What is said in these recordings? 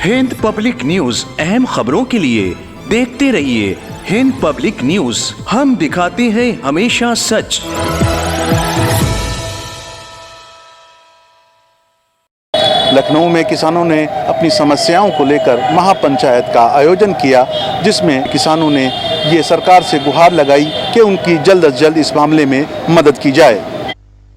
Hind public news अहम खबरों के लिए देखते रहिए हिंद पब्लिक न्यूज। हम दिखाते हैं हमेशा सच। लखनऊ में किसानों ने अपनी समस्याओं को लेकर महापंचायत का आयोजन किया, जिसमें किसानों ने ये सरकार से गुहार लगाई कि उनकी जल्द से जल्द इस मामले में मदद की जाए।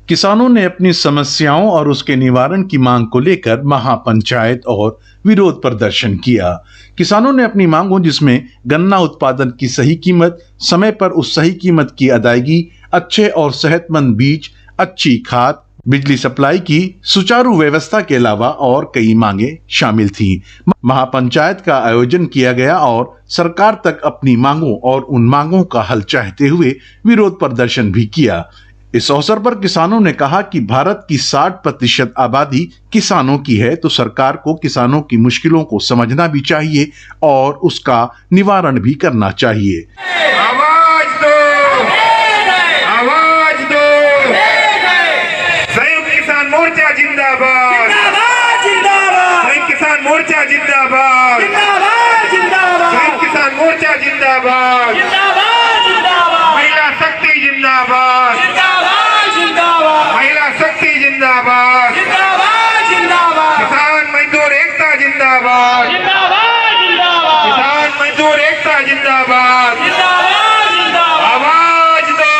किसानों ने अपनी समस्याओं और उसके निवारण की मांग को लेकर महापंचायत और विरोध प्रदर्शन किया। किसानों ने अपनी मांगों, जिसमें गन्ना उत्पादन की सही कीमत, समय पर उस सही कीमत की अदायगी, अच्छे और सेहतमंद बीज, अच्छी खाद, बिजली सप्लाई की सुचारू व्यवस्था के अलावा और कई मांगे शामिल थीं। महापंचायत का आयोजन किया गया और सरकार तक अपनी मांगों और उन मांगों का हल चाहते हुए विरोध प्रदर्शन भी किया। इस अवसर पर किसानों ने कहा कि भारत की 60% आबादी किसानों की है, तो सरकार को किसानों की मुश्किलों को समझना भी चाहिए और उसका निवारण भी करना चाहिए। आवाज दो, आवाज दो। संयुक्त किसान मोर्चा जिंदाबाद, संयुक्त किसान मोर्चा जिंदाबाद, संयुक्त किसान मोर्चा जिंदाबाद, महिला शक्ति जिंदाबाद, महिला शक्ति जिंदाबाद, किसान मजदूर एकता जिंदाबाद, किसान मजदूर एकता जिंदाबाद। आवाज दो।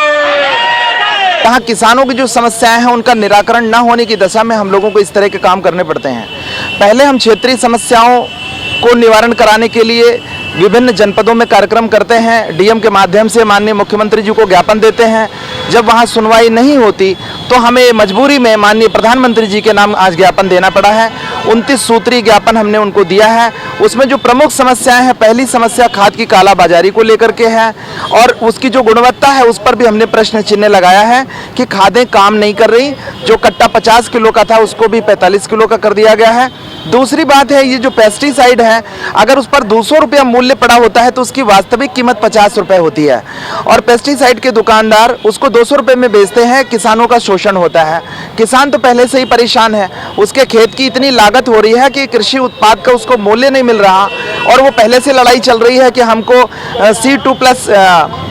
यहाँ किसानों की जो समस्याएं हैं उनका निराकरण न होने की दशा में हम लोगों को इस तरह के काम करने पड़ते हैं। पहले हम क्षेत्रीय समस्याओं को निवारण कराने के लिए विभिन्न जनपदों में कार्यक्रम करते हैं, डीएम के माध्यम से माननीय मुख्यमंत्री जी को ज्ञापन देते हैं। जब वहाँ सुनवाई नहीं होती तो हमें मजबूरी में माननीय प्रधानमंत्री जी के नाम आज ज्ञापन देना पड़ा है। 29 सूत्री ज्ञापन हमने उनको दिया है। उसमें जो प्रमुख समस्याएं हैं, पहली समस्या खाद की कालाबाजारी को लेकर के है और उसकी जो गुणवत्ता है उस पर भी हमने प्रश्न चिन्ह लगाया है कि खादें काम नहीं कर रही। जो कट्टा 50 किलो का था उसको भी 45 किलो का कर दिया गया है। दूसरी बात है, ये जो पेस्टिसाइड है, अगर उस पर 200 रुपया मूल्य पड़ा होता है तो उसकी वास्तविक कीमत 50 रुपये होती है और पेस्टिसाइड के दुकानदार उसको 200 रुपये में बेचते हैं। किसानों का शोषण होता है। किसान तो पहले से ही परेशान है, उसके खेत की इतनी लागत हो रही है कि कृषि उत्पाद का उसको मूल्य नहीं मिल रहा और वो पहले से लड़ाई चल रही है कि हमको C2+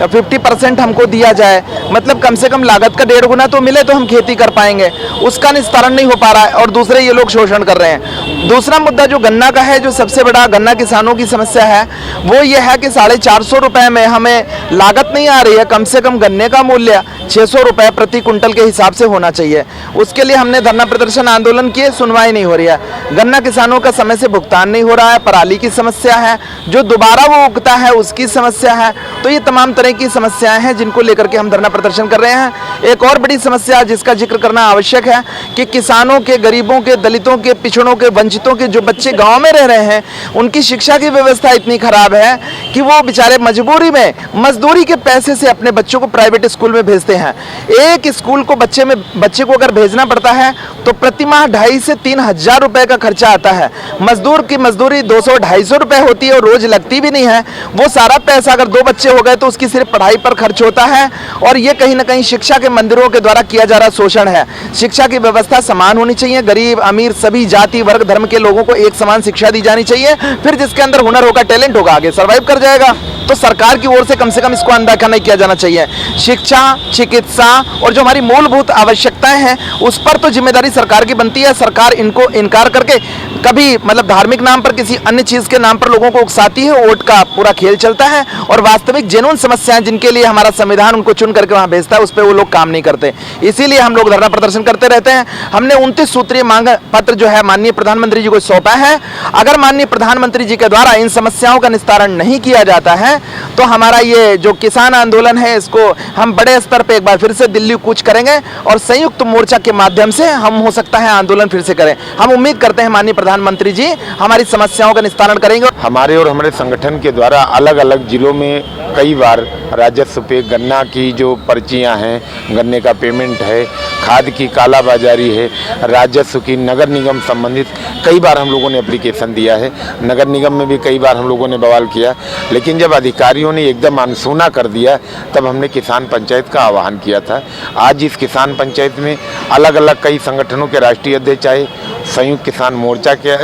50% हमको दिया जाए, मतलब कम से कम लागत का 1.5 गुना तो मिले तो हम खेती कर पाएंगे। उसका निस्तारण नहीं हो पा रहा है और दूसरे ये लोग शोषण कर रहे हैं। दूसरा मुद्दा जो गन्ना का है, जो सबसे बड़ा गन्ना किसानों की समस्या है, वो ये है कि 450 रुपये में हमें लागत नहीं आ रही है। कम से कम गन्ने का मूल्य 600 रुपये प्रति कुंटल के हिसाब से होना चाहिए। उसके लिए हमने धरना प्रदर्शन आंदोलन किए, सुनवाई नहीं हो रही है। गन्ना किसानों का समय से भुगतान नहीं हो रहा है, पराली की समस्या है, जो दोबारा वो उगता है उसकी समस्या है। तो ये तमाम तरह की समस्याएं हैं जिनको लेकर के हम धरना प्रदर्शन कर रहे हैं। एक और बड़ी समस्या जिसका जिक्र करना आवश्यक है कि किसानों के, गरीबों के, दलितों के, पिछड़ों के, वंचितों के जो बच्चे गाँव में रह रहे हैं, उनकी शिक्षा की व्यवस्था इतनी खराब है कि वो बेचारे मजबूरी में मजदूरी के पैसे से अपने बच्चों को प्राइवेट स्कूल में भेजते हैं। एक स्कूल को बच्चे को अगर भेजना पड़ता है तो प्रति माह 2,500 से 3,000 रुपए का खर्चा आता है। मजदूर की मजदूरी 200-250 रुपए होती है और रोज लगती भी नहीं है। वो सारा पैसा अगर 2 बच्चे हो गए तो उसकी सिर्फ पढ़ाई पर खर्च होता है और ये कहीं ना कहीं शिक्षा के मंदिरों के द्वारा किया जा रहा शोषण है। शिक्षा की व्यवस्था समान होनी चाहिए। गरीब अमीर सभी जाति वर्ग धर्म के लोगों को एक समान शिक्षा दी जानी चाहिए। फिर जिसके अंदर हुनर होगा, टैलेंट होगा, आगे सर्वाइव कर जाएगा। तो सरकार की ओर से कम इसको अनदेखा नहीं किया जाना चाहिए। शिक्षा, चिकित्सा और जो हमारी मूलभूत आवश्यकताएं हैं उस पर तो जिम्मेदारी सरकार की बनती है। सरकार इनको इनकार करके कभी मतलब धार्मिक नाम पर, किसी अन्य चीज के नाम पर लोगों को उकसाती है। वोट का पूरा खेल चलता है और वास्तविक जेन्युइन समस्याएं जिनके लिए हमारा संविधान उनको चुन करके वहां भेजता है, उस पर वो लोग काम नहीं करते। इसीलिए हम लोग धरना प्रदर्शन करते रहते हैं। हमने 29 सूत्रीय मांग पत्र जो है माननीय प्रधानमंत्री जी को सौंपा है। अगर माननीय प्रधानमंत्री जी के द्वारा इन समस्याओं का निस्तारण नहीं किया जाता है तो हमारा ये जो किसान आंदोलन है इसको हम बड़े स्तर पे एक बार फिर से दिल्ली कूच करेंगे और संयुक्त मोर्चा के माध्यम से हम हो सकता है आंदोलन फिर से करें। हम उम्मीद करते हैं माननीय प्रधानमंत्री जी हमारी समस्याओं का निस्तारण करेंगे। हमारे और हमारे संगठन के द्वारा अलग अलग जिलों में कई बार राजस्व पे गन्ना की जो पर्चियां हैं, गन्ने का पेमेंट है, खाद की कालाबाजारी है, राजस्व की नगर निगम संबंधित कई बार हम लोगों ने एप्लीकेशन दिया है। नगर निगम में भी कई बार हम लोगों ने बवाल किया, लेकिन जब अधिकारियों ने एकदम अनसुना कर दिया तब हमने किसान पंचायत का आह्वान किया था। आज इस किसान पंचायत में अलग अलग कई संगठनों के राष्ट्रीय अध्यक्ष आए, संयुक्त किसान मोर्चा के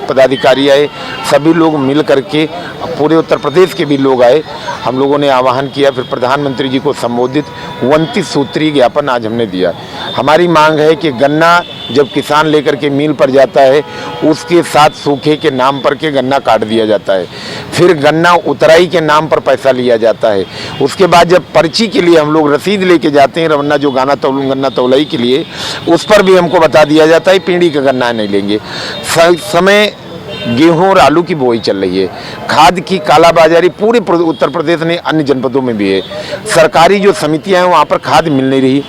पदाधिकारी आए, सभी लोग मिल करके, पूरे उत्तर प्रदेश के भी लोग आए। हम लोगों ने आह्वान किया, फिर प्रधानमंत्री जी को संबोधित 29 सूत्रीय ज्ञापन आज हमने दिया। हमारी मांग है कि गन्ना जब किसान लेकर के मिल पर जाता है, उसके साथ सूखे के नाम पर के गन्ना काट दिया जाता है, फिर गन्ना उतराई के नाम पर पैसा लिया जाता है। उसके बाद जब पर्ची के लिए हम लोग रसीद लेके जाते हैं, रवन्ना जो गन्ना तौलाई के लिए, उस पर भी हमको बता दिया जाता है पीढ़ी का गन्ना नहीं लेंगे। समय गेहूं और आलू की बुआई चल रही है, खाद की कालाबाजारी पूरे उत्तर प्रदेश ने अन्य जनपदों में भी है। सरकारी जो समितियां हैं वहाँ पर खाद मिल नहीं रही,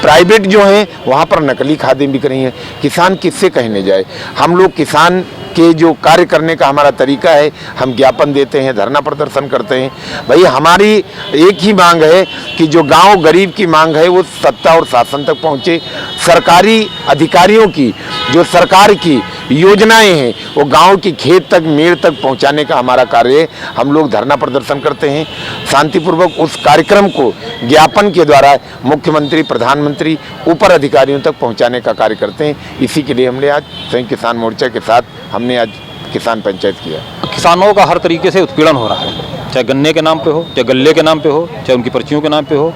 प्राइवेट जो हैं वहाँ पर नकली खादें बिक रही हैं। किसान किससे कहने जाए? हम लोग किसान के जो कार्य करने का हमारा तरीका है, हम ज्ञापन देते हैं, धरना प्रदर्शन करते हैं। भाई हमारी एक ही मांग है कि जो गांव गरीब की मांग है वो सत्ता और शासन तक पहुंचे। सरकारी अधिकारियों की जो सरकार की योजनाएं हैं वो गांव की खेत तक, मेड़ तक पहुंचाने का हमारा कार्य है। हम लोग धरना प्रदर्शन करते हैं, शांतिपूर्वक उस कार्यक्रम को ज्ञापन के द्वारा मुख्यमंत्री, प्रधानमंत्री, ऊपर अधिकारियों तक पहुंचाने का कार्य करते हैं। इसी के लिए हमने आज संयुक्त किसान मोर्चा के साथ हमने आज किसान पंचायत किया। किसानों का हर तरीके से उत्पीड़न हो रहा है, चाहे गन्ने के नाम पे हो, चाहे गल्ले के नाम पे हो, चाहे उनकी पर्चियों के नाम पे हो,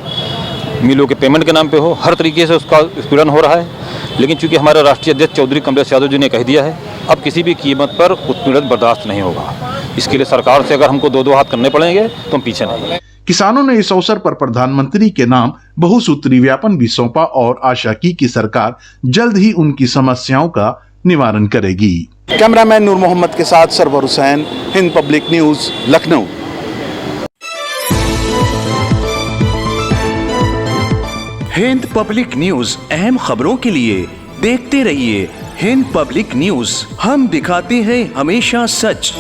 मिलों के पेमेंट के नाम पे हो, हर तरीके से उसका उत्पीड़न हो रहा है। लेकिन चूंकि हमारे राष्ट्रीय अध्यक्ष चौधरी कमलेश यादव जी ने कह दिया है, अब किसी भी कीमत पर उत्पीड़न बर्दाश्त नहीं होगा। इसके लिए सरकार से अगर हमको दो हाथ करने पड़ेंगे तो हम पीछे नहीं। किसानों ने इस अवसर पर प्रधानमंत्री के नाम बहुसूत्री ज्ञापन भी सौंपा और आशा की कि सरकार जल्द ही उनकी समस्याओं का निवारण करेगी। कैमरामैन नूर मोहम्मद के साथ Sarwar Hussain, Hind public news, Lucknow. Hind public news अहम खबरों के लिए देखते रहिए हिंद पब्लिक न्यूज। हम दिखाते हैं हमेशा सच।